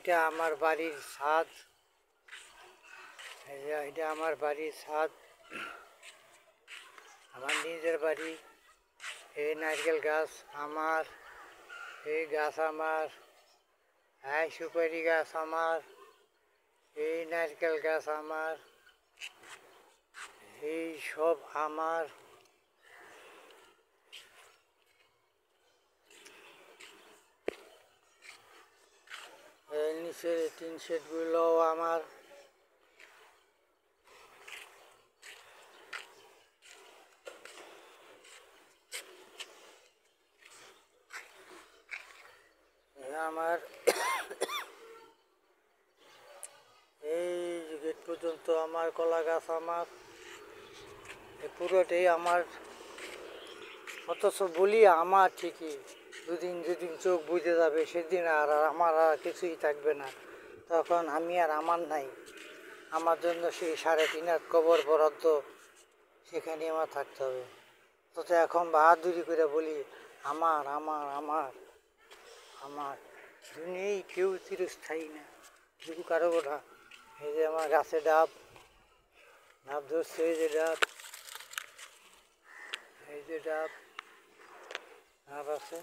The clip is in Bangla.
এইটা আমার বাড়ির ছাদ। এইটা আমার বাড়ির ছাদ, আমার নিজের বাড়ি। এই নারকেল গাছ আমার, এই গাছ আমার, এই সুপারি গাছ আমার, এই নারকেল গাছ আমার, এই সব আমার। এই নিচের টিন শেডগুলোও আমার। আমার এই গেট পর্যন্ত আমার, কলা গাছ আমার, এই পুরোটাই আমার। অথচ বলি আমার ঠিকই, যেদিন চোখ বুঝে যাবে সেদিন আর আমার আর কিছুই থাকবে না, তখন আমি আর আমার নাই। আমার জন্য সেই 3.5 হাত কবর বরাদ্দ, সেখানে আমার থাকতে হবে। অথচ এখন বাহাদুরি করে বলি আমার আমার আমার আমার। দুনিয়ায় কেউ চিরস্থায়ী না, শুধু কারো ওঠা। এই যে আমার গাছে ডাব ধরছে, এই যে ডাব, এই যে ডাব আছে।